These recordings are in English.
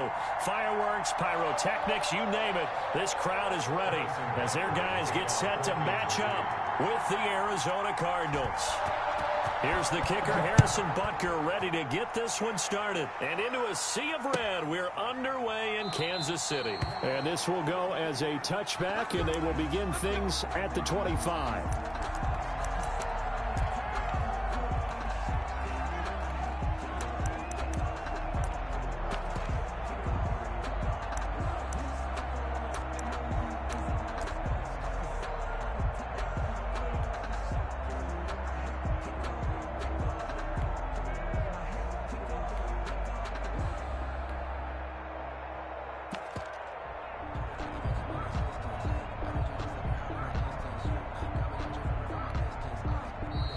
go. Fireworks, pyrotechnics, you name it. This crowd is ready as their guys get set to match up with the Arizona Cardinals. Here's the kicker, Harrison Butker, ready to get this one started. And into a sea of red, we're underway in Kansas City. And this will go as a touchback, and they will begin things at the 25.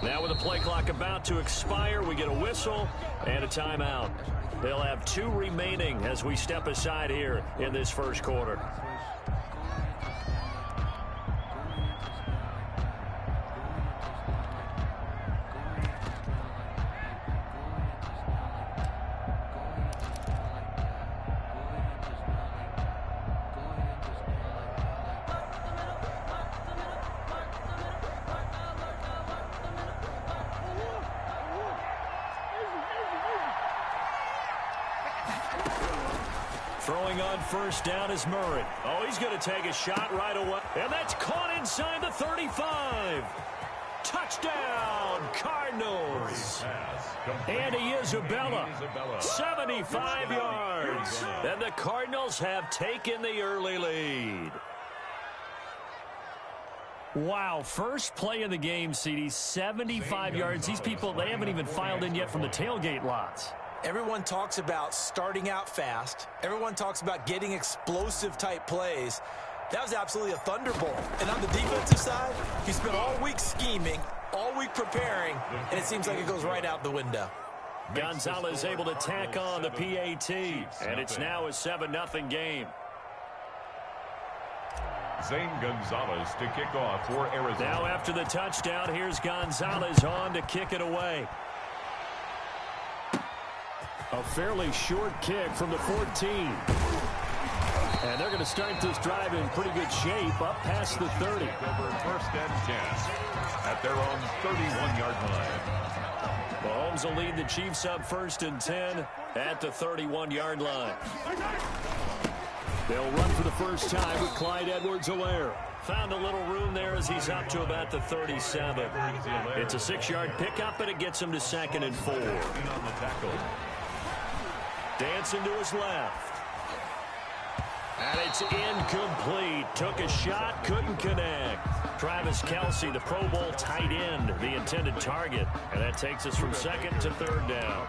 Now with the play clock about to expire, we get a whistle and a timeout. They'll have 2 remaining as we step aside here in this first quarter. Throwing on first down is Murray. Oh, he's going to take a shot right away. And that's caught inside the 35. Touchdown, Cardinals. Andy Isabella, 75 yards. And the Cardinals have taken the early lead. Wow, first play of the game, CD, 75 yards. These people, they haven't even filed in yet from the tailgate lots. Everyone talks about starting out fast. Everyone talks about getting explosive-type plays. That was absolutely a thunderbolt. And on the defensive side, he spent all week scheming, all week preparing, and it seems like it goes right out the window. Gonzalez able to tack on the PAT, and it's now a 7-0 game. Zane Gonzalez to kick off for Arizona. Now after the touchdown, here's Gonzalez on to kick it away. A fairly short kick from the 14. And they're going to start this drive in pretty good shape up past the 30. First and 10 at their own 31-yard line. Mahomes will lead the Chiefs up first and 10 at the 31-yard line. They'll run for the first time with Clyde Edwards-Helaire. Found a little room there as he's up to about the 37. It's a 6-yard pickup, and it gets him to 2nd and 4. Dancing to his left. And it's incomplete. Took a shot, couldn't connect. Travis Kelce, the Pro Bowl tight end, the intended target. And that takes us from 2nd to 3rd down.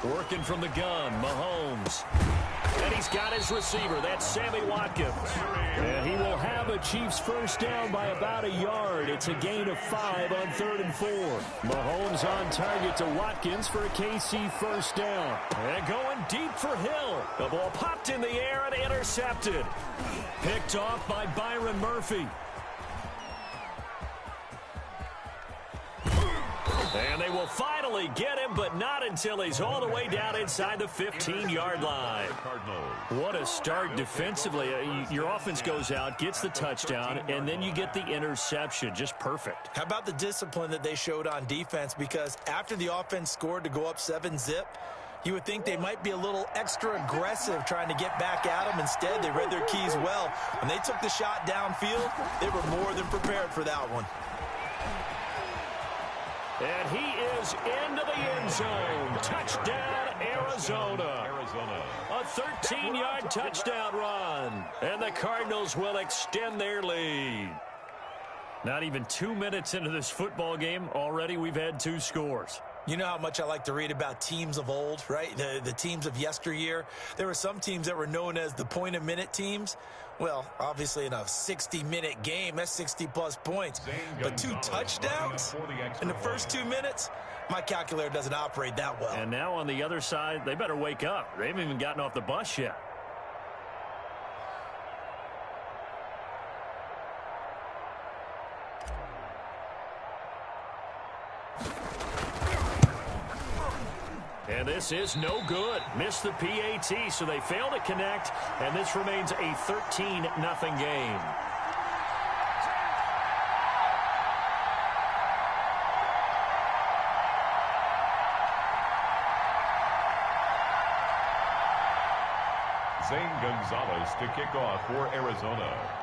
Working from the gun, Mahomes. And he's got his receiver. That's Sammy Watkins. And he will have a Chiefs first down by about a yard. It's a gain of 5 on 3rd and 4. Mahomes on target to Watkins for a KC first down. And going deep for Hill. The ball popped in the air and intercepted. Picked off by Byron Murphy. And they will finally get him, but not until he's all the way down inside the 15-yard line. What a start defensively. Your offense goes out, gets the touchdown, and then you get the interception. Just perfect. How about the discipline that they showed on defense? Because after the offense scored to go up 7-zip, you would think they might be a little extra aggressive trying to get back at them. Instead, they read their keys well. When they took the shot downfield, they were more than prepared for that one. And he is into the end zone. Touchdown, Arizona. A 13-yard touchdown run. And the Cardinals will extend their lead. Not even 2 minutes into this football game, already we've had 2 scores. You know how much I like to read about teams of old, right? The teams of yesteryear. There were some teams that were known as the point-a-minute teams. Well, obviously in a 60-minute game, that's 60-plus points. But 2 touchdowns in the first 2 minutes? My calculator doesn't operate that well. And now on the other side, they better wake up. They haven't even gotten off the bus yet. And this is no good. Missed the PAT, so they fail to connect, and this remains a 13-0 game. Zane Gonzalez to kick off for Arizona.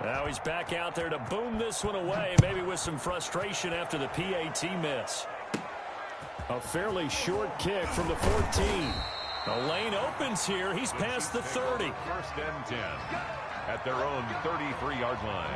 Now he's back out there to boom this one away, maybe with some frustration after the PAT miss. A fairly short kick from the 14. The lane opens here. He's past the 30. First and 10 at their own 33-yard line.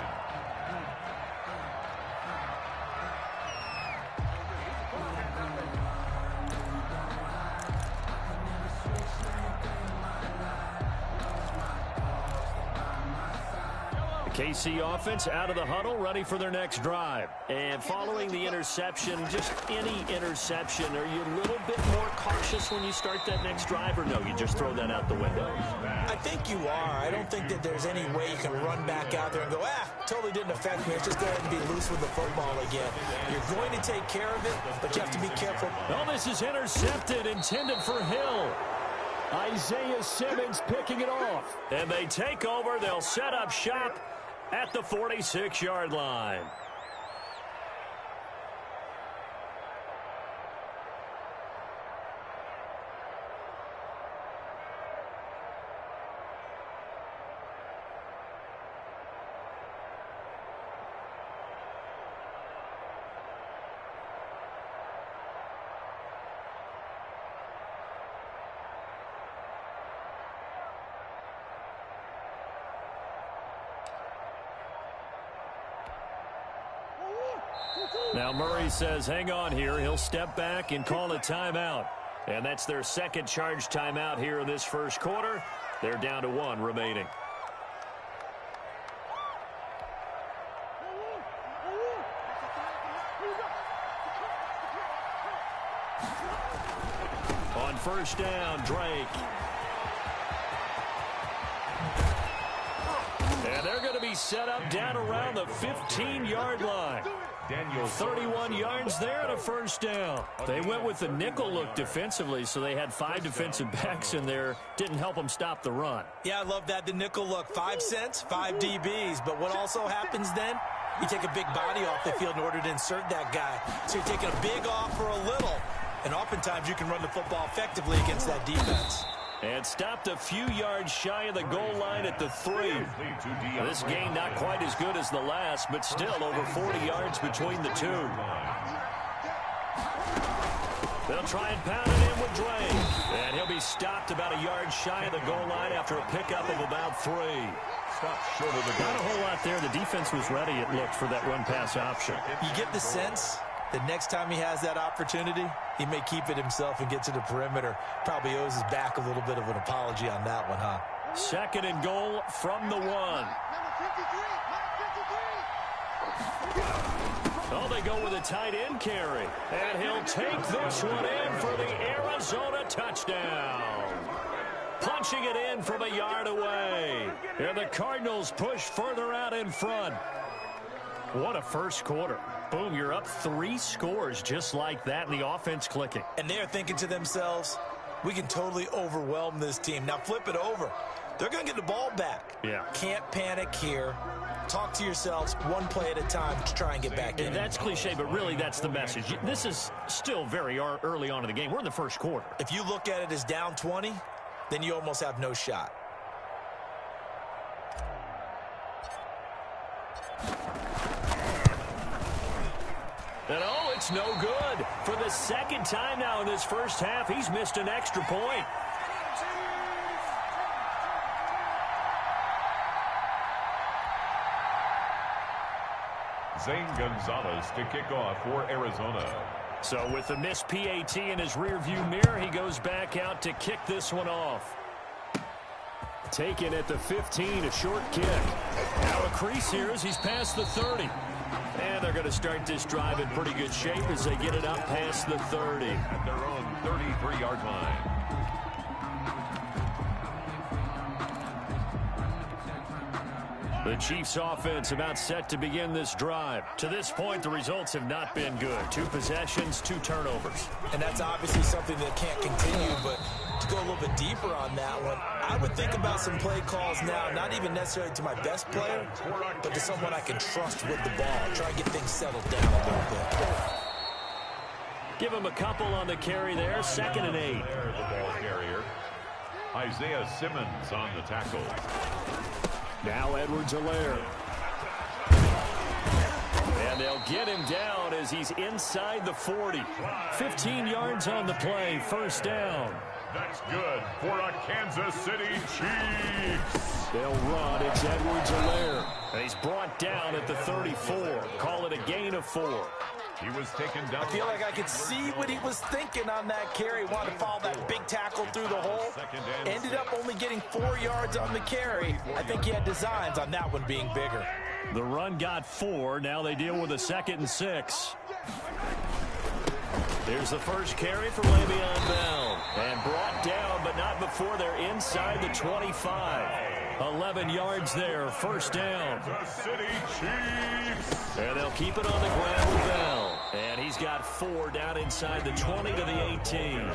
KC offense out of the huddle, ready for their next drive. And following the interception, just any interception, are you a little bit more cautious when you start that next drive, or no, you just throw that out the window? I think you are. I don't think that there's any way you can run back out there and go, totally didn't affect me. It's just go ahead and be loose with the football again. You're going to take care of it, but you have to be careful. Oh, this is intercepted, intended for Hill. Isaiah Simmons picking it off. And they take over. They'll set up shop at the 46-yard line. Now Murray says hang on here. He'll step back and call a timeout. And that's their second charge timeout here in this first quarter. They're down to 1 remaining. On first down, Drake. And they're going to be set up down around the 15-yard line. 31 yards there and a first down. They went with the nickel look defensively, so they had 5 defensive backs in there. Didn't help them stop the run. Yeah, I love that. The nickel look, 5 cents, 5 DBs. But what also happens then, you take a big body off the field in order to insert that guy. So you're taking a big off for a little. And oftentimes you can run the football effectively against that defense. And stopped a few yards shy of the goal line at the 3. This game not quite as good as the last, but still over 40 yards between the two. They'll try and pound it in with Drake. And he'll be stopped about a yard shy of the goal line after a pickup of about 3. Stopped short of the goal. Not a whole lot there. The defense was ready, it looked, for that run-pass option. You get the sense that next time he has that opportunity, he may keep it himself and get to the perimeter. Probably owes his back a little bit of an apology on that one, huh? Second and goal from the 1. Oh, they go with a tight end carry. And he'll take this one in for the Arizona touchdown. Punching it in from a yard away. And the Cardinals push further out in front. What a first quarter. Boom, you're up 3 scores just like that, and the offense clicking. And they're thinking to themselves, we can totally overwhelm this team. Now flip it over. They're going to get the ball back. Yeah. Can't panic here. Talk to yourselves one play at a time to try and get back in. That's cliche, but really that's the message. This is still very early on in the game. We're in the first quarter. If you look at it as down 20, then you almost have no shot. And oh, it's no good. For the second time now in this first half, he's missed an extra point. Zane Gonzalez to kick off for Arizona. So with the missed PAT in his rearview mirror, he goes back out to kick this one off. Taken at the 15, a short kick. Now a crease here as he's past the 30. And they're going to start this drive in pretty good shape as they get it up past the 30. At their own 33-yard line. The Chiefs offense about set to begin this drive. To this point, the results have not been good. 2 possessions, 2 turnovers. And that's obviously something that can't continue, but to go a little bit deeper on that one, I would think about some play calls now, not even necessarily to my best player, but to someone I can trust with the ball. Try and get things settled down a little bit. Give him a couple on the carry there, 2nd and 8. There's the ball carrier. Isaiah Simmons on the tackle. Now Edwards-Helaire. And they'll get him down as he's inside the 40. 15 yards on the play, 1st down. That's good for a Kansas City Chiefs. They'll run. It's Edwards-Helaire. And he's brought down at the 34. Call it a gain of 4. He was taken down. I feel like I could see what he was thinking on that carry. Wanted to follow that big tackle through the hole. Ended up only getting 4 yards on the carry. I think he had designs on that one being bigger. The run got 4. Now they deal with a 2nd and 6. Here's the first carry for Le'Veon Bell. And brought down, but not before they're inside the 25. 11 yards there, 1st down. The City Chiefs. And they'll keep it on the ground with Bell. And he's got 4 down inside the 20 to the 18.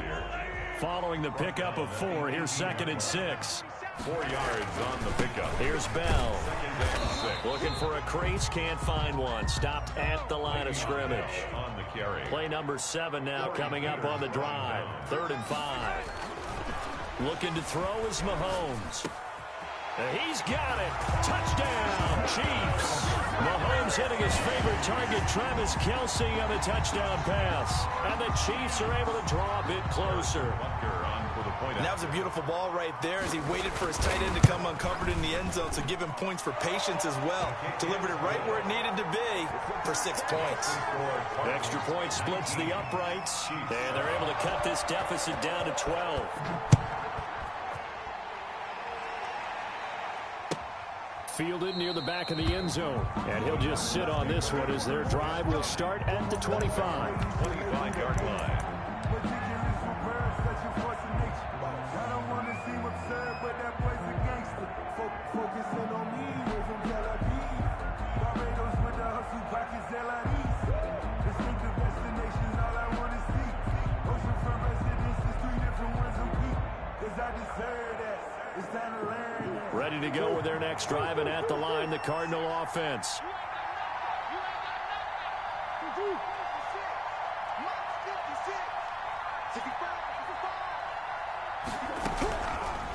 Following the pickup of 4, here's 2nd and 6. 4 yards on the pickup. Here's Bell. 2nd and 6. Looking for a crease, can't find one. Stopped at the line of scrimmage. On the carry. Play number 7 now coming up on the drive. 3rd and 5. Looking to throw is Mahomes. He's got it. Touchdown, Chiefs. Mahomes hitting his favorite target, Travis Kelce, on the touchdown pass. And the Chiefs are able to draw a bit closer. And that was a beautiful ball right there as he waited for his tight end to come uncovered in the end zone, so give him points for patience as well. Delivered it right where it needed to be for 6 points. Extra point splits the uprights, and they're able to cut this deficit down to 12. Fielded near the back of the end zone. And he'll just sit on this one as their drive will start at the 25. 25-yard line. Ready to go with their next drive, and at the line, the Cardinal offense.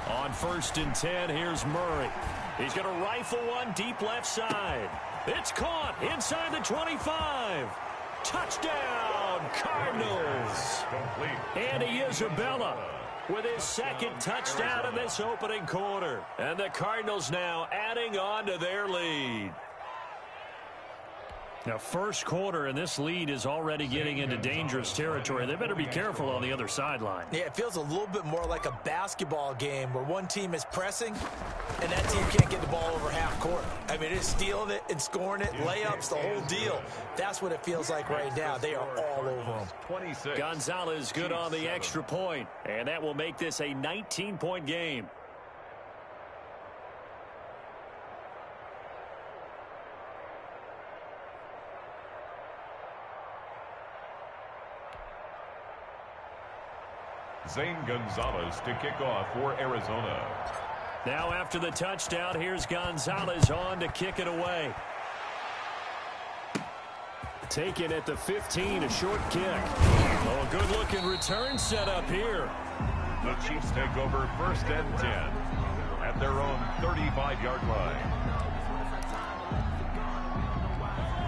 On 1st and 10, here's Murray. He's going to rifle one deep left side. It's caught inside the 25. Touchdown, Cardinals. Andy Isabella with his 2nd touchdown in this opening quarter. And the Cardinals now adding on to their lead. Now, 1st quarter, and this lead is already getting into dangerous territory. They better be careful on the other sideline. Yeah, it feels a little bit more like a basketball game where one team is pressing and that team can't get the ball over half court. I mean, it's stealing it and scoring it, layups, the whole deal. That's what it feels like right now. They are all over them. 26. Gonzalez good on the extra point, and that will make this a 19-point game. Zane Gonzalez to kick off for Arizona. Now after the touchdown, here's Gonzalez on to kick it away. Taken at the 15, a short kick. Oh, a good-looking return set up here. The Chiefs take over 1st and 10 at their own 35-yard line.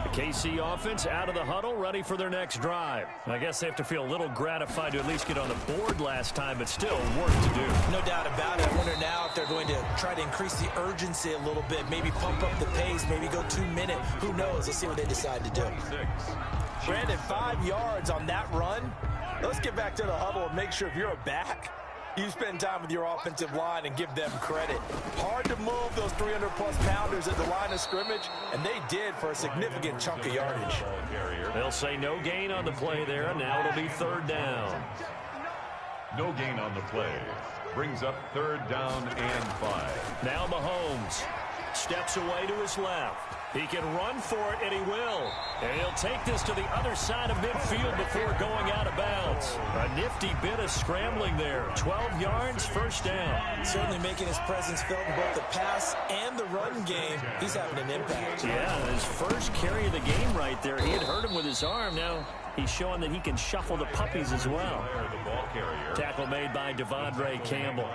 The KC offense out of the huddle, ready for their next drive. I guess they have to feel a little gratified to at least get on the board last time, but still work to do. No doubt about it. I wonder now if they're going to try to increase the urgency a little bit, maybe pump up the pace, maybe go 2-minute. Who knows? Let's see what they decide to do. Brandon, 5 yards on that run. Let's get back to the huddle and make sure if you're a back, you spend time with your offensive line and give them credit. Hard to move those 300-plus pounders at the line of scrimmage, and they did for a significant chunk of yardage. They'll say no gain on the play there, and now it'll be 3rd down. No gain on the play. Brings up 3rd down and 5. Now Mahomes. steps away to his left. He can run for it, and he will. And he'll take this to the other side of midfield before going out of bounds. A nifty bit of scrambling there. 12 yards, first down. Certainly making his presence felt in both the pass and the run game. He's having an impact. Yeah, his first carry of the game right there. He had hurt him with his arm. Now he's showing that he can shuffle the puppies as well. Tackle made by Devondre Campbell.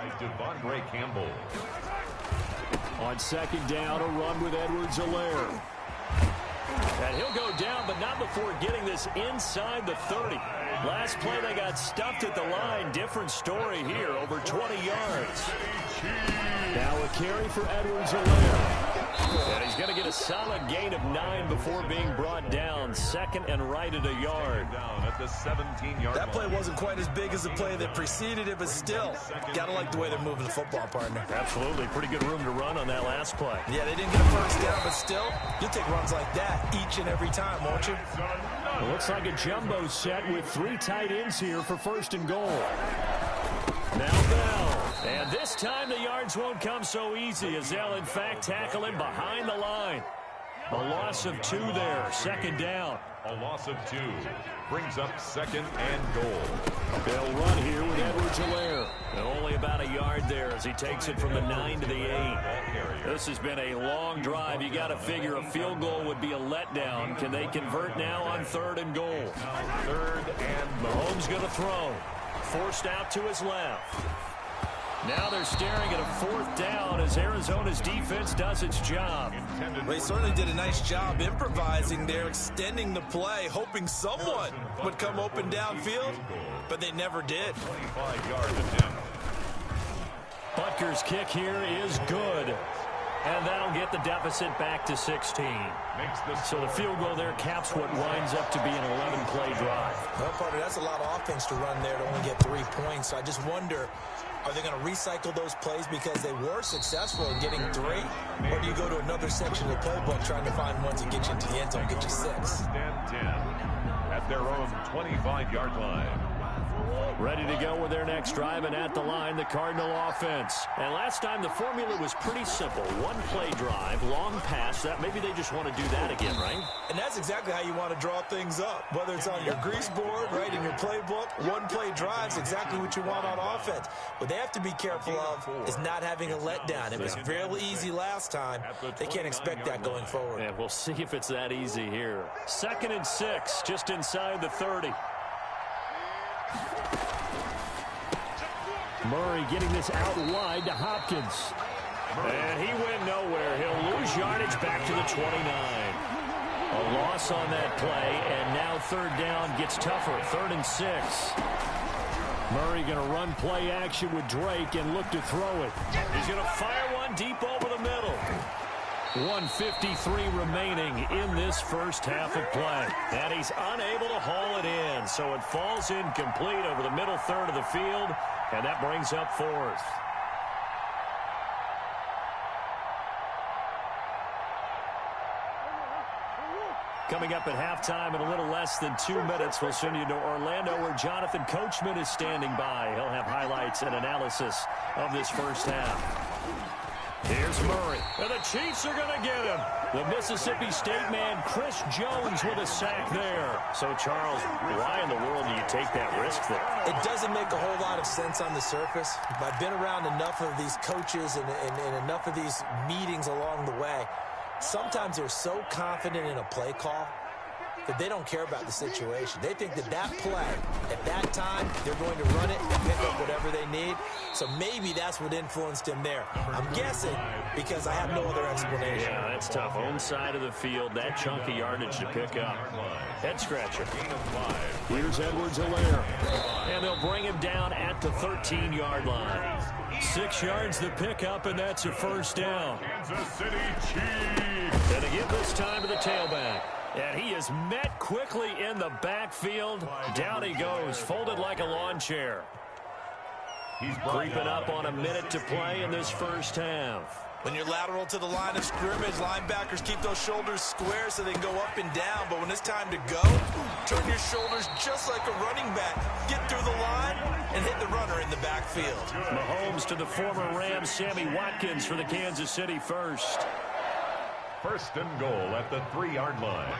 On second down, a run with Edwards-Helaire. And he'll go down, but not before getting this inside the 30. Last play, they got stuffed at the line. Different story here, over 20 yards. Now a carry for Edwards-Helaire. And he's going to get a solid gain of 9 before being brought down. Second and right at a yard. Down at the 17-yard That play wasn't quite as big as the play that preceded it, but still, got to like the way they're moving the football, partner. Absolutely. Pretty good room to run on that last play. Yeah, they didn't get a first down, but still, you'll take runs like that each and every time, won't you? It looks like a jumbo set with 3 tight ends here for first and goal. Now Bell. And this time the yards won't come so easy as they'll, in fact, tackle him behind the line. A loss of 2 there. Second down. A loss of 2 brings up second and goal. They'll run here with Edwards-Helaire. And only about a yard there as he takes it from the 9 to the 8. This has been a long drive. You got to figure a field goal would be a letdown. Can they convert now on third and goal? Third and Mahomes going to throw. Forced out to his left. Now they're staring at a fourth down as Arizona's defense does its job. They certainly did a nice job improvising there, extending the play, hoping someone would come open downfield, but they never did. 25-yard attempt. Butker's kick here is good. And that'll get the deficit back to 16. So the field goal there caps what winds up to be an 11-play drive. Well, partner, that's a lot of offense to run there to only get 3 points. So I just wonder, are they going to recycle those plays because they were successful in getting 3? Or do you go to another section of the playbook trying to find ones that get you into the end zone, get you 6? First and 10 at their own 25-yard line. Ready to go with their next drive, and at the line, the Cardinal offense. And last time, the formula was pretty simple. 1-play drive, long pass. That maybe they just want to do that again, right? And that's exactly how you want to draw things up. Whether it's on your grease board, right, in your playbook, 1-play drive's exactly what you want on offense. What they have to be careful of is not having a letdown. It was fairly easy last time. They can't expect that going forward. And we'll see if it's that easy here. 2nd and 6, just inside the 30. Murray getting this out wide to Hopkins. And he went nowhere. He'll lose yardage back to the 29. A loss on that play, and now third down gets tougher. 3rd and 6. Murray going to run play action with Drake and look to throw it. He's going to fire one deep over the middle. 1:53 remaining in this first half of play. And he's unable to haul it in, so it falls incomplete over the middle third of the field, and that brings up 4th. Coming up at halftime in a little less than 2 minutes, we'll send you to Orlando where Jonathan Coachman is standing by. He'll have highlights and analysis of this first half. Here's Murray, and the Chiefs are going to get him. The Mississippi State man, Chris Jones, with a sack there. So, Charles, why in the world do you take that risk there? It doesn't make a whole lot of sense on the surface. I've been around enough of these coaches and enough of these meetings along the way. Sometimes they're so confident in a play call that they don't care about the situation. They think that that play, at that time, they're going to run it and pick up whatever they need. So maybe that's what influenced him there. I'm guessing because I have no other explanation. Yeah, that's tough. Own side of the field, that chunk of yardage to pick up. Head scratcher. Here's Edwards-Helaire. And they'll bring him down at the 13-yard line. 6 yards the pickup, and that's a first down. Kansas City Chiefs. And to give this time to the tailback. And he is met quickly in the backfield. Down he goes, folded like a lawn chair. He's creeping up on a minute to play in this first half. When you're lateral to the line of scrimmage, linebackers keep those shoulders square so they can go up and down. But when it's time to go, turn your shoulders just like a running back. Get through the line and hit the runner in the backfield. Mahomes to the former Rams, Sammy Watkins for the Kansas City first. First and goal at the 3-yard line.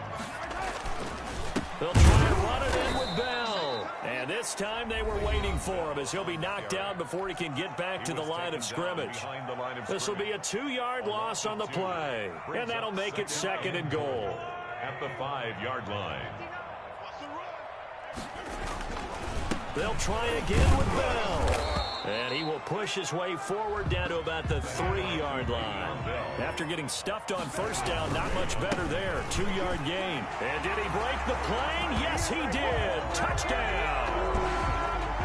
They'll try and run it in with Bell. And this time they were waiting for him as he'll be knocked down before he can get back to the line of scrimmage. This will be a 2-yard loss on the play. And that'll make it second and goal. At the 5-yard line. They'll try again with Bell. And he will push his way forward down to about the 3-yard line. After getting stuffed on first down, not much better there. 2-yard gain. And did he break the plane? Yes, he did. Touchdown.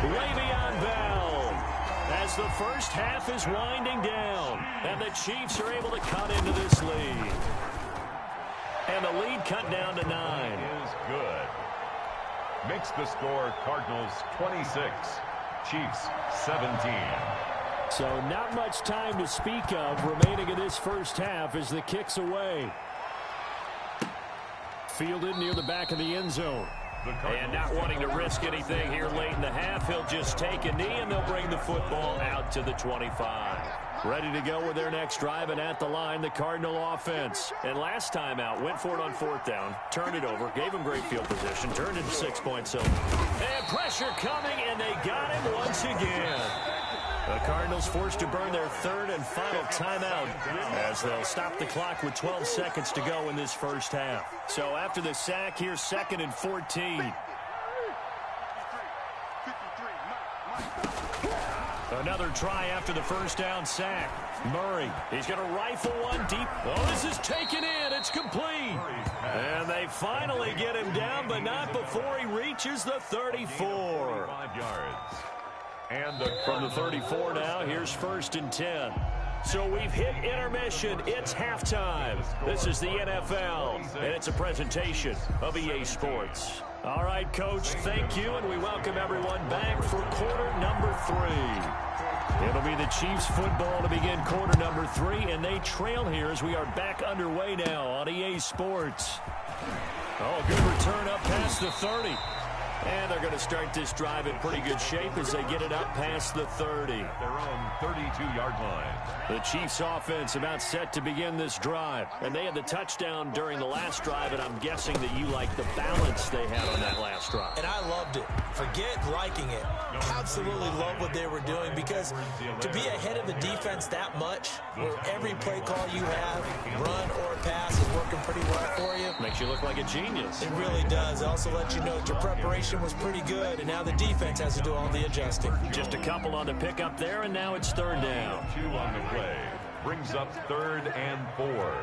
Le'Veon Bell. As the first half is winding down. And the Chiefs are able to cut into this lead. And the lead cut down to 9. Is good. Makes the score Cardinals 26. Chiefs 17. So not much time to speak of remaining in this first half as the kick's away. Fielded near the back of the end zone. And not wanting to risk anything here late in the half, he'll just take a knee and they'll bring the football out to the 25. Ready to go with their next drive, and at the line, the Cardinal offense. And last time out, went for it on fourth down, turned it over, gave him great field position, turned into 6 points. And pressure coming, and they got him once again. The Cardinals forced to burn their third and final timeout as they'll stop the clock with 12 seconds to go in this first half. So after the sack, here's 2nd and 14. Another try after the first down sack. Murray, he's going to rifle one deep. Oh, this is taken in. It's complete. And they finally get him down, but not before he reaches the 34. 5 yards. And from the 34 now, here's 1st and 10. So we've hit intermission. It's halftime. This is the NFL, and it's a presentation of EA Sports. All right, Coach, thank you, and we welcome everyone back for quarter number 3. It'll be the Chiefs football to begin quarter number 3, and they trail here as we are back underway now on EA Sports. Oh, good return up past the 30. And they're going to start this drive in pretty good shape as they get it up past the 30. Their own 32-yard line. The Chiefs offense about set to begin this drive. And they had the touchdown during the last drive, and I'm guessing that you like the balance they had on that last drive. And I loved it. Forget liking it. Absolutely love what they were doing, because to be ahead of the defense that much, where every play call you have, run or pass, is working pretty well for you. Makes you look like a genius. It really does. It also lets you know that your preparation was pretty good, and now the defense has to do all the adjusting. Just a couple on the pickup there, and now it's 3rd down. 2 on the play. Brings up 3rd and 4.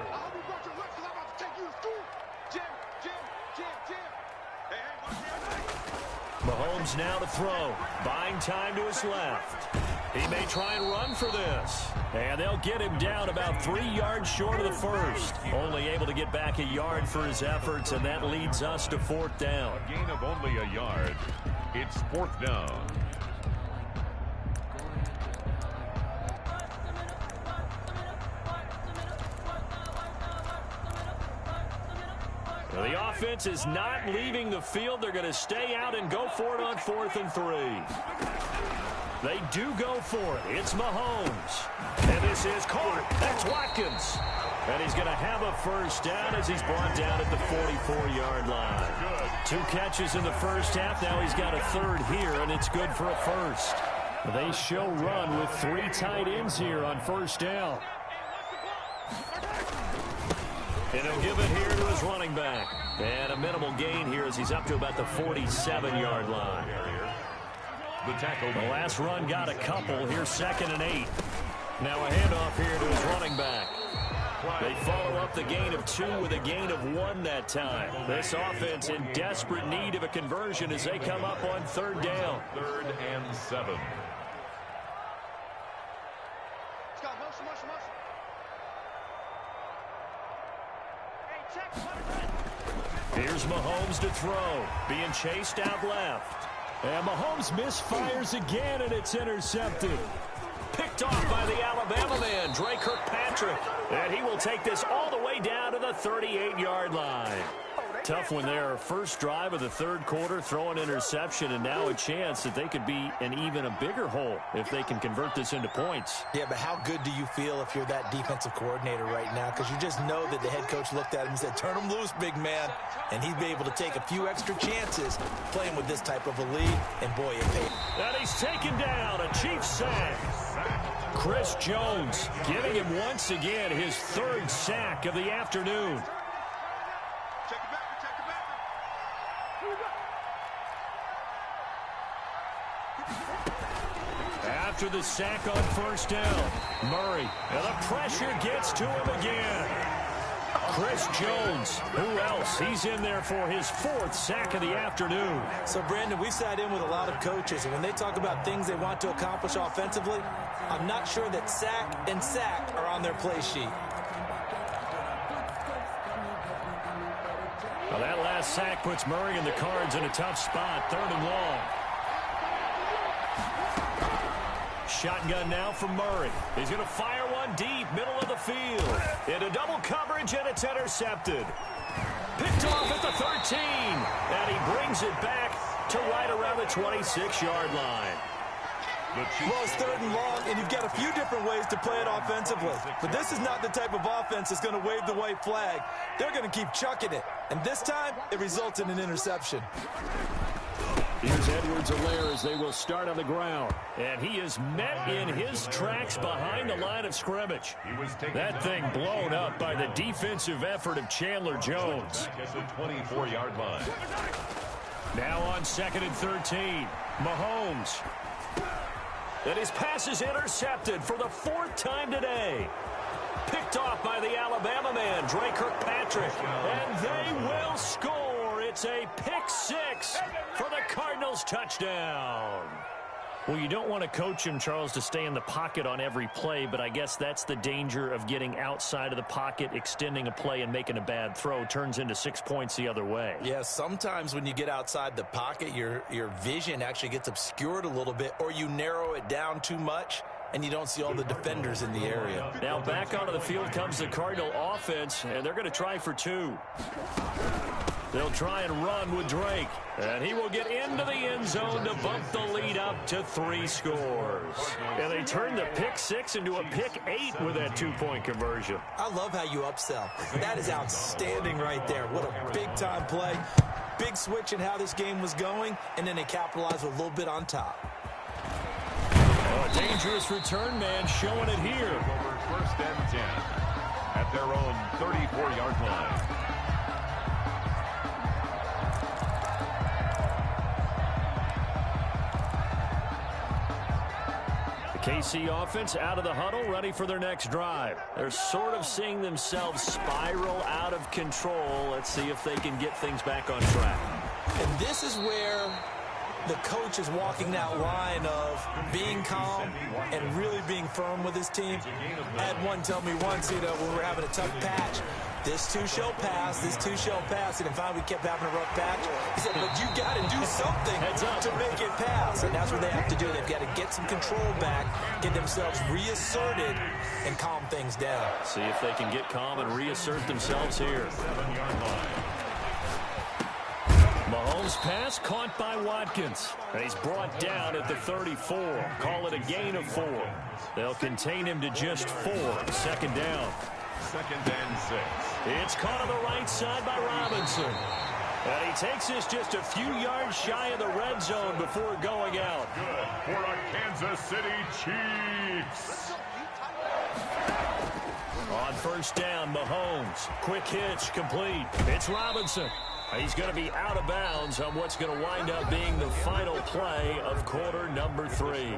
Mahomes now to throw. Buying time to his left. He may try and run for this. And they'll get him down about 3 yards short of the first. Only able to get back a yard for his efforts, and that leads us to 4th down. A gain of only a yard. It's 4th down. The offense is not leaving the field. They're going to stay out and go for it on 4th and 3. They do go for it. It's Mahomes. And this is caught. That's Watkins. And he's going to have a first down as he's brought down at the 44-yard line. 2 catches in the first half. Now he's got a 3rd here, and it's good for a first. They show run with 3 tight ends here on first down. And he'll give it here to his running back. And a minimal gain here as he's up to about the 47-yard line. The last run got a couple. Here's 2nd and 8. Now a handoff here to his running back. They follow up the gain of 2 with a gain of 1 that time. This offense in desperate need of a conversion as they come up on 3rd down. 3rd and 7. Here's Mahomes to throw. Being chased out left. And Mahomes misfires again, and it's intercepted. Picked off by the Alabama man, Dre Kirkpatrick. And he will take this all the way down to the 38-yard line. Tough one there. First drive of the third quarter, throw an interception, and now a chance that they could be in even a bigger hole if they can convert this into points. Yeah, but how good do you feel if you're that defensive coordinator right now? Because you just know that the head coach looked at him and said, turn him loose, big man. And he'd be able to take a few extra chances playing with this type of a lead. And, boy, it paid. And he's taken down, a Chiefs sack. Chris Jones giving him once again his third sack of the afternoon. After the sack on first down, Murray, and the pressure gets to him again. Chris Jones, who else? He's in there for his fourth sack of the afternoon. So, Brandon, we've sat in with a lot of coaches, and when they talk about things they want to accomplish offensively, I'm not sure that sack and sacked are on their play sheet. Well, that last sack puts Murray and the Cards in a tough spot, 3rd and long. Shotgun now from Murray. He's going to fire one deep, middle of the field. Into double coverage, and it's intercepted. Picked off at the 13. And he brings it back to right around the 26-yard line. Well, it's 3rd and long, and you've got a few different ways to play it offensively. But this is not the type of offense that's going to wave the white flag. They're going to keep chucking it. And this time, it results in an interception. Here's Edwards-Helaire as they will start on the ground. And he is met in his tracks behind the line of scrimmage. That thing blown up by the defensive effort of Chandler Jones. At the 24-yard line. Now on 2nd and 13, Mahomes. And his pass is intercepted for the 4th time today. Picked off by the Alabama man, Dre Kirkpatrick. And they will score. It's a pick 6 for the Cardinals touchdown. Well, you don't want to coach him, Charles, to stay in the pocket on every play, but I guess that's the danger of getting outside of the pocket, extending a play, and making a bad throw. Turns into 6 points the other way. Yeah, sometimes when you get outside the pocket, your vision actually gets obscured a little bit, or you narrow it down too much, and you don't see all the defenders in the area. Now back onto the field comes the Cardinal offense, and they're going to try for 2. They'll try and run with Drake. And he will get into the end zone to bump the lead up to 3 scores. And they turn the pick 6 into a pick 8 with that 2-point conversion. I love how you upsell. That is outstanding right there. What a big-time play. Big switch in how this game was going, and then they capitalize with a little bit on top. Oh, a dangerous return man showing it here. Over 1st and 10 at their own 34-yard line. KC offense out of the huddle, ready for their next drive. They're sort of seeing themselves spiral out of control. Let's see if they can get things back on track. And this is where the coach is walking that line of being calm and really being firm with his team. I had one tell me once, when we were having a tough patch, this too shall pass, this too shall pass. And finally we kept having a rough patch. He said, but you got to do something to make it pass. And that's what they have to do. They've got to get some control back, get themselves reasserted, and calm things down. See if they can get calm and reassert themselves here. Mahomes pass caught by Watkins. And he's brought down at the 34. Call it a gain of 4. They'll contain him to just 4. 2nd down. 2nd and 6. It's caught on the right side by Robinson. And he takes this just a few yards shy of the red zone before going out. Good for a Kansas City Chiefs. On 1st down, Mahomes. Quick hitch, complete. It's Robinson. He's going to be out of bounds on what's going to wind up being the final play of quarter number 3.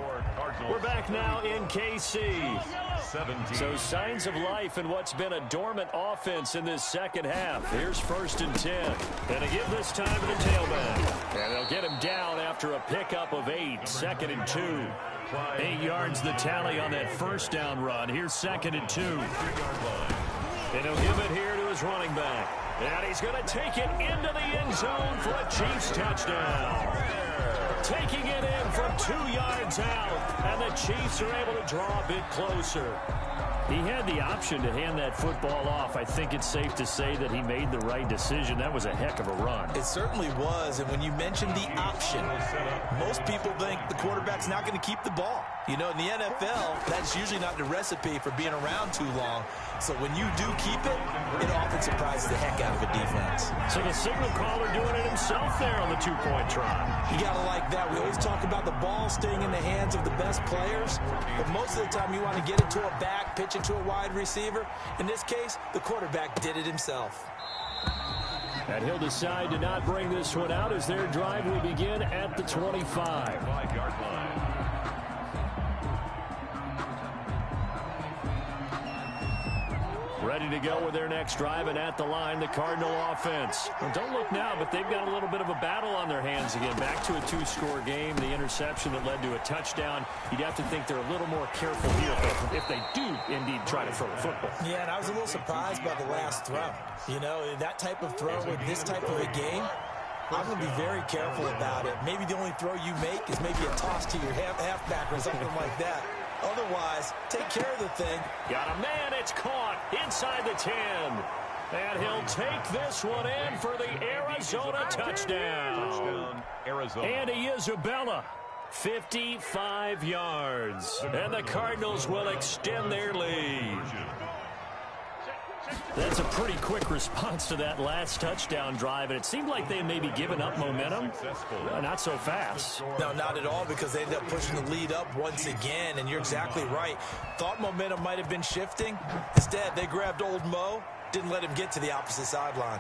We're back now in KC. 17. So signs of life in what's been a dormant offense in this second half. Here's 1st and 10. And to give this time to the tailback. And they'll get him down after a pickup of 8. 2nd and 2. 8 yards the tally on that 1st down run. Here's 2nd and 2. And he'll give it here to his running back. And he's going to take it into the end zone for a Chiefs touchdown. Taking it in from about 2 yards out, and the Chiefs are able to draw a bit closer. He had the option to hand that football off. I think it's safe to say that he made the right decision. That was a heck of a run. It certainly was, and when you mention the option, most people think the quarterback's not going to keep the ball. You know, in the NFL, that's usually not the recipe for being around too long. So when you do keep it, it often surprises the heck out of a defense. So the signal caller doing it himself there on the two-point try. You got to like that. We always talk about the ball staying in the hands of the best players, but most of the time you want to get it to a back, pitch it to a wide receiver. In this case, the quarterback did it himself. And he'll decide to not bring this one out as their drive will begin at the 25. 5-yard line. Ready to go with their next drive, and at the line, the Cardinal offense. Well, don't look now, but they've got a little bit of a battle on their hands again. Back to a two-score game, the interception that led to a touchdown. You'd have to think they're a little more careful here if they do indeed try to throw the football. Yeah, and I was a little surprised by the last throw. You know, that type of throw with this type of a game, I'm going to be very careful about it. Maybe the only throw you make is maybe a toss to your halfback or something like that. Otherwise, take care of the thing. Got a man, it's caught inside the 10. And he'll take this one in for the Arizona touchdown. Arizona. Andy Isabella, 55 yards. And the Cardinals will extend their lead. That's a pretty quick response to that last touchdown drive, and it seemed like they may be giving up momentum. Not so fast. No, not at all, because they ended up pushing the lead up once again, and you're exactly right. Thought momentum might have been shifting. Instead, they grabbed old Mo, didn't let him get to the opposite sideline.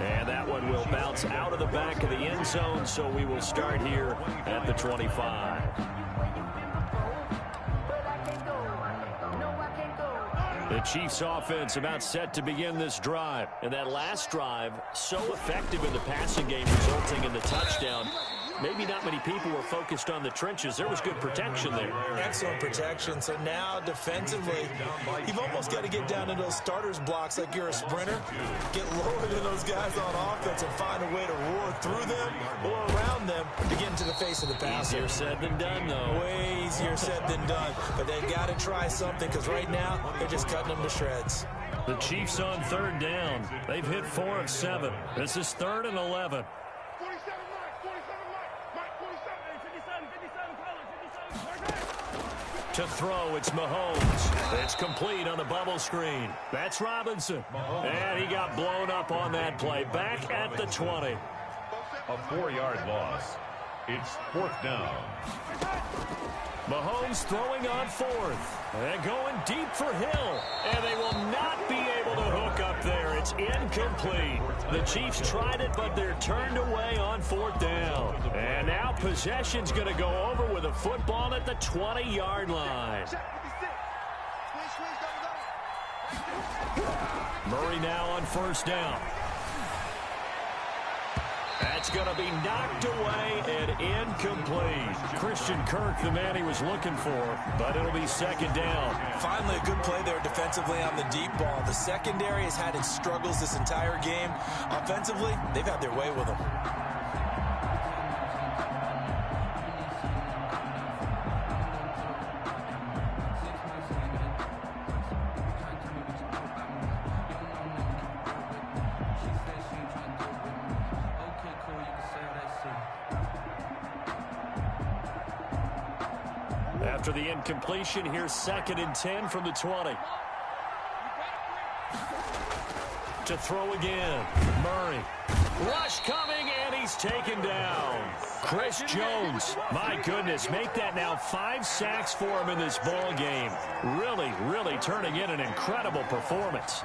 And that one will bounce out of the back of the end zone, so we will start here at the 25. The Chiefs offense about set to begin this drive. And that last drive, so effective in the passing game, resulting in the touchdown. Maybe not many people were focused on the trenches. There was good protection there. Excellent protection. So now defensively, you've almost got to get down in those starters blocks like you're a sprinter. Get lower than those guys on offense and find a way to roar through them or around them to get into the face of the passer. Easier said than done, though. Way easier said than done. But they've got to try something, because right now they're just cutting them to shreds. The Chiefs on third down. They've hit 4 of 7. This is 3rd and 11. To throw, it's Mahomes. It's complete on the bubble screen. That's Robinson. And he got blown up on that play. Back at the 20. A 4-yard loss. It's 4th down. Mahomes throwing on 4th. And going deep for Hill. And they will not be able to hook up there. It's incomplete. The Chiefs tried it, but they're turned away on 4th down. And now possession's going to go over with a football at the 20-yard line. Murray now on 1st down. That's going to be knocked away and incomplete. Christian Kirk, the man he was looking for, but it'll be 2nd down. Finally, a good play there defensively on the deep ball. The secondary has had its struggles this entire game. Offensively, they've had their way with them. After the incompletion, here's 2nd and 10 from the 20. To throw again. Murray. Rush coming, and he's taken down. Chris Jones. My goodness, make that now 5 sacks for him in this ball game. Really, really turning in an incredible performance.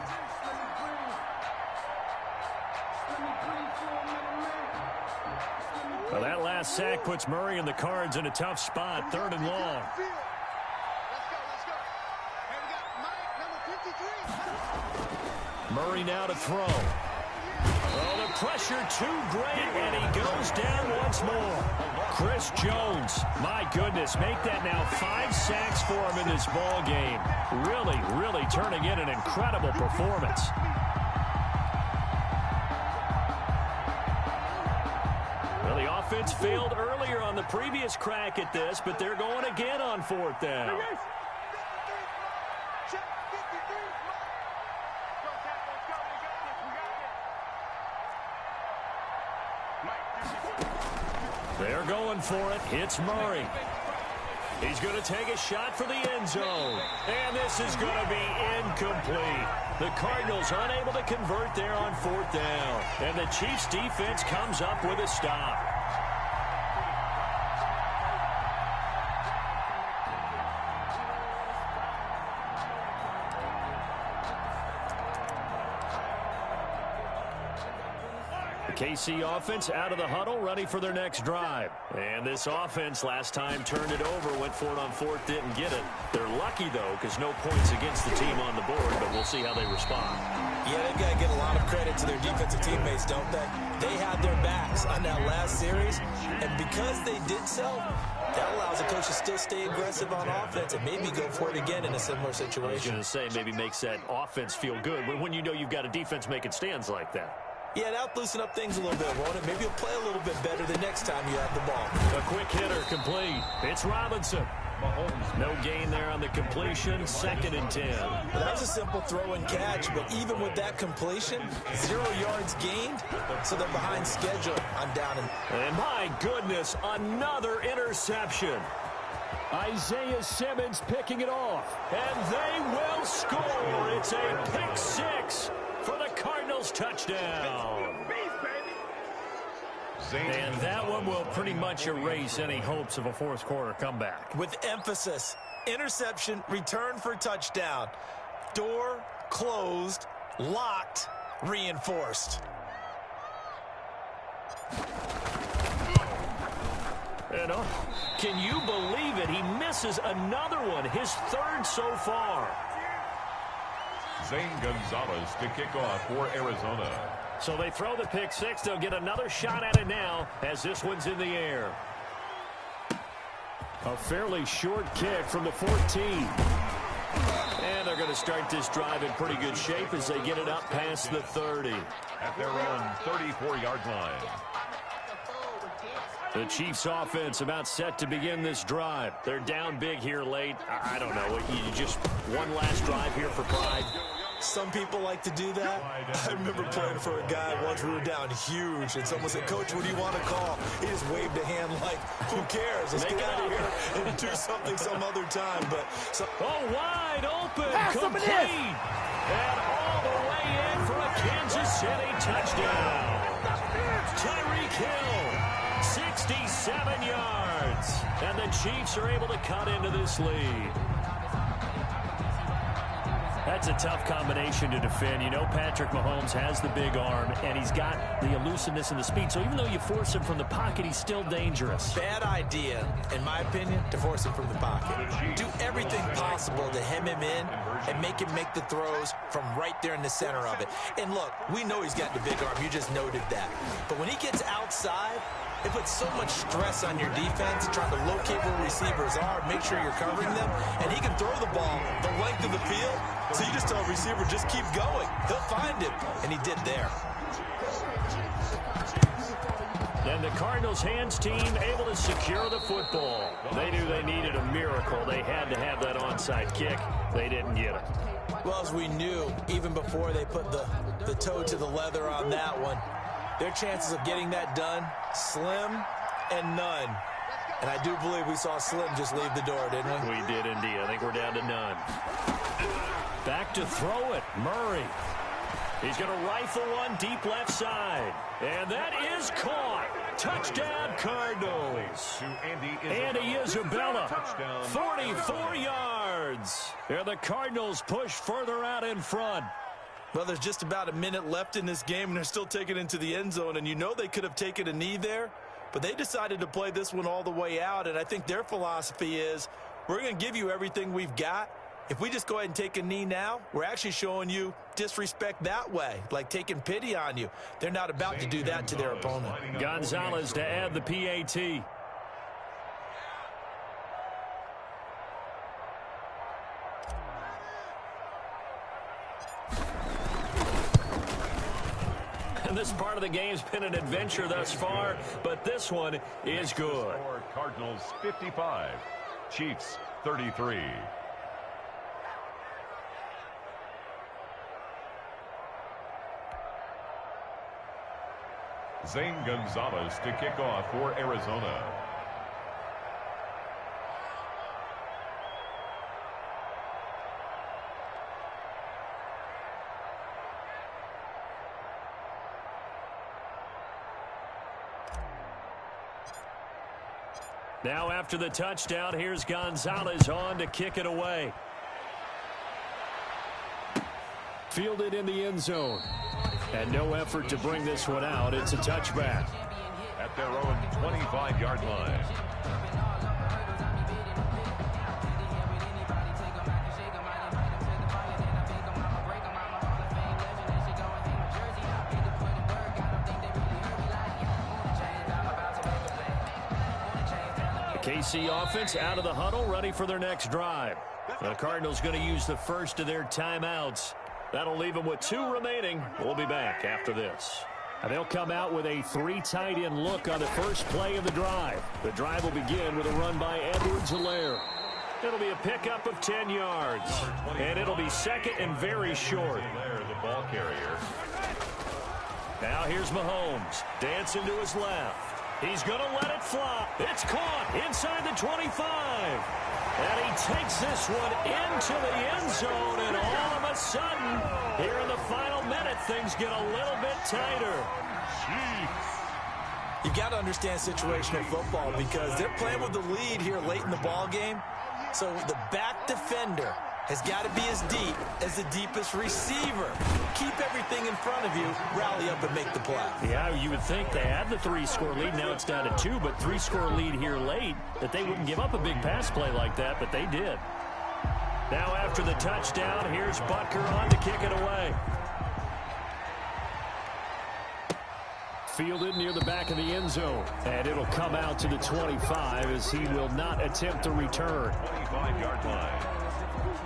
Well, that last sack puts Murray and the Cards in a tough spot, 3rd and long. Murray now to throw. Oh, the pressure too great, and he goes down once more. Chris Jones, my goodness, make that now 5 sacks for him in this ball game. Really, really turning in an incredible performance. Well, the offense failed earlier on the previous crack at this, but they're going again on 4th down. They're going for it. It's Murray. He's going to take a shot for the end zone. And this is going to be incomplete. The Cardinals unable to convert there on 4th down. And the Chiefs defense comes up with a stop. KC offense out of the huddle, ready for their next drive. And this offense last time turned it over, went for it on 4th, didn't get it. They're lucky, though, because no points against the team on the board, but we'll see how they respond. Yeah, they've got to give a lot of credit to their defensive teammates, don't they? They had their backs on that last series, and because they did so, that allows the coach to still stay aggressive on offense and maybe go for it again in a similar situation. I was going to say maybe makes that offense feel good when you know you've got a defense making stands like that. Yeah, that'll loosen up things a little bit, won't it? Maybe you'll play a little bit better the next time you have the ball. A quick hitter complete. It's Robinson. No gain there on the completion. 2nd and 10. Well, that was a simple throw and catch, but even with that completion, 0 yards gained, so they're behind schedule on down and my goodness, another interception. Isaiah Simmons picking it off, and they will score. It's a pick 6 for the Cardinals touchdown. And that one will pretty much erase any hopes of a 4th quarter comeback. With emphasis, interception, return for touchdown. Door closed, locked, reinforced. And can you believe it? He misses another one, his 3rd so far. Zane Gonzalez to kick off for Arizona. So they throw the pick 6. They'll get another shot at it now as this one's in the air. A fairly short kick from the 14. And they're going to start this drive in pretty good shape as they get it up past the 30. At their own 34-yard line. The Chiefs offense about set to begin this drive. They're down big here late. I don't know. You just one last drive here for pride. Some people like to do that. I remember playing for a guy once. We were down huge, and someone said, "Coach, what do you want to call?" He just waved a hand like, "Who cares? Let's get out of here and do something some other time." But wide open, complete, and all the way in for a Kansas City touchdown. Tyreek Hill, 67 yards, and the Chiefs are able to cut into this lead. That's a tough combination to defend. You know Patrick Mahomes has the big arm, and he's got the elusiveness and the speed. So even though you force him from the pocket, he's still dangerous. Bad idea, in my opinion, to force him from the pocket. Do everything possible to hem him in and make him make the throws from right there in the center of it. And look, we know he's got the big arm. You just noted that. But when he gets outside, it puts so much stress on your defense, trying to locate where receivers are, make sure you're covering them, and he can throw the ball the length of the field, so you just tell a receiver, just keep going. He'll find him, and he did there. And the Cardinals' hands team able to secure the football. They knew they needed a miracle. They had to have that onside kick. They didn't get it. Well, as we knew, even before they put the toe to the leather on that one, their chances of getting that done, slim and none. And I do believe we saw Slim just leave the door, didn't we? We did indeed. I think we're down to none. Back to throw it, Murray. He's going to rifle one deep left side. And that is caught. Touchdown, Cardinals. Andy Isabella, 44 yards. And the Cardinals push further out in front. Well, there's just about a minute left in this game, and they're still taking it into the end zone. And you know they could have taken a knee there, but they decided to play this one all the way out. And I think their philosophy is, we're going to give you everything we've got. If we just go ahead and take a knee now, we're actually showing you disrespect that way, like taking pity on you. They're not about to do that to their opponent. Gonzalez to add the PAT. And this part of the game's been an adventure thus far, but this one is good. Cardinals 55, Chiefs 33. Zane Gonzalez to kick off for Arizona. Now after the touchdown, here's Gonzalez on to kick it away. Fielded in the end zone. And no effort to bring this one out. It's a touchback. At their own 25-yard line. KC offense out of the huddle, ready for their next drive. The Cardinals going to use the first of their timeouts. That'll leave them with 2 remaining. We'll be back after this. And they'll come out with a 3 tight end look on the first play of the drive. The drive will begin with a run by Edwards-Helaire. It'll be a pickup of 10 yards. And it'll be second and very short. The ball carrier. Now here's Mahomes. Dancing to his left. He's going to let it fly. It's caught inside the 25. And he takes this one into the end zone. And all of a sudden, here in the final minute, things get a little bit tighter. You've got to understand situational football because they're playing with the lead here late in the ball game. So the back defender has got to be as deep as the deepest receiver. Keep everything in front of you, rally up and make the play. Yeah, you would think they had the 3-score lead. Now it's down to 2, but 3-score lead here late, that they wouldn't give up a big pass play like that, but they did. Now after the touchdown, here's Butker on to kick it away. Fielded near the back of the end zone. And it'll come out to the 25 as he will not attempt to return. 25-yard line.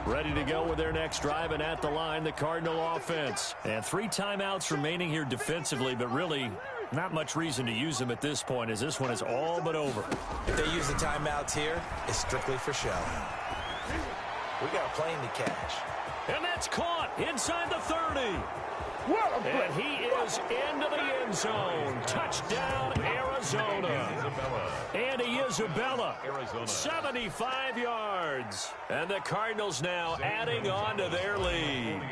Ready to go with their next drive, and at the line, the Cardinal offense. And 3 timeouts remaining here defensively, but really not much reason to use them at this point as this one is all but over. If they use the timeouts here, it's strictly for show. We got a plane to catch. And that's caught inside the 30. And he is into the end zone. Touchdown, Arizona. Andy Isabella, 75 yards. And the Cardinals now adding on to their lead.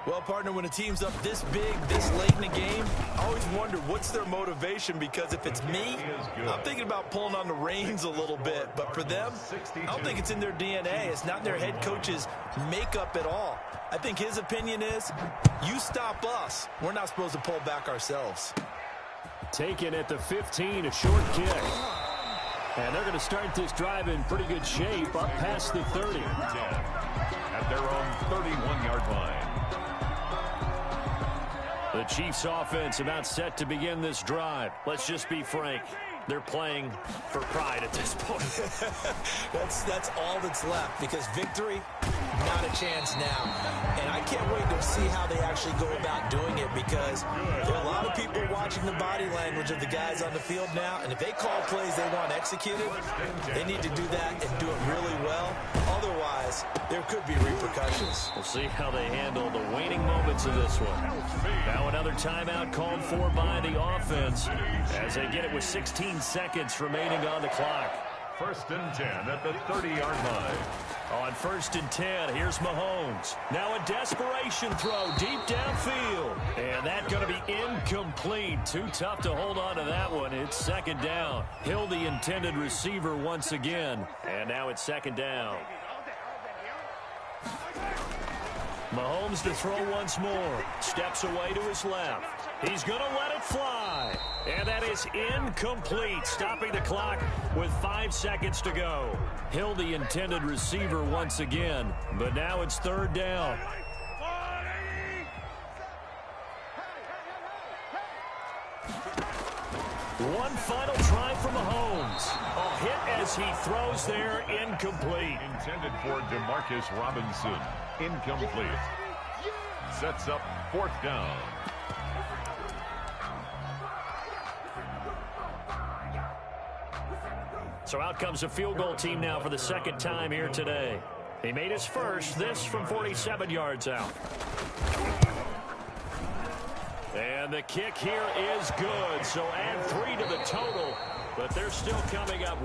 Well, partner, when a team's up this big, this late in the game, I always wonder what's their motivation, because if it's me, I'm thinking about pulling on the reins a little bit. But for them, I don't think it's in their DNA. It's not in their head coach's makeup at all. I think his opinion is, you stop us. We're not supposed to pull back ourselves. Taken at the 15, a short kick. And they're going to start this drive in pretty good shape, up past the 30. At their own 31-yard line. The Chiefs offense about set to begin this drive. Let's just be frank. They're playing for pride at this point. That's all that's left, because victory, not a chance now. And I can't wait to see how they actually go about doing it, because there are a lot of people watching the body language of the guys on the field now, and if they call plays they want executed, they need to do that and do it really well. Otherwise, there could be repercussions. We'll see how they handle the waning moments of this one. Now another timeout called for by the offense as they get it with 16 seconds remaining on the clock. 1st and 10 at the 30-yard line. On 1st and 10, here's Mahomes. Now a desperation throw deep downfield. And that's going to be incomplete. Too tough to hold on to that one. It's 2nd down. Hill, the intended receiver once again. And now it's 2nd down. Mahomes to throw once more. Steps away to his left. He's going to let it fly. And that is incomplete, stopping the clock with 5 seconds to go. Hill, the intended receiver once again, but now it's 3rd down. One final try for Mahomes. A hit as he throws there, incomplete. Intended for Demarcus Robinson. Incomplete. Sets up 4th down. So out comes a field goal team now for the second time here today. He made his first, this from 47 yards out. And the kick here is good. So add 3 to the total, but they're still coming up.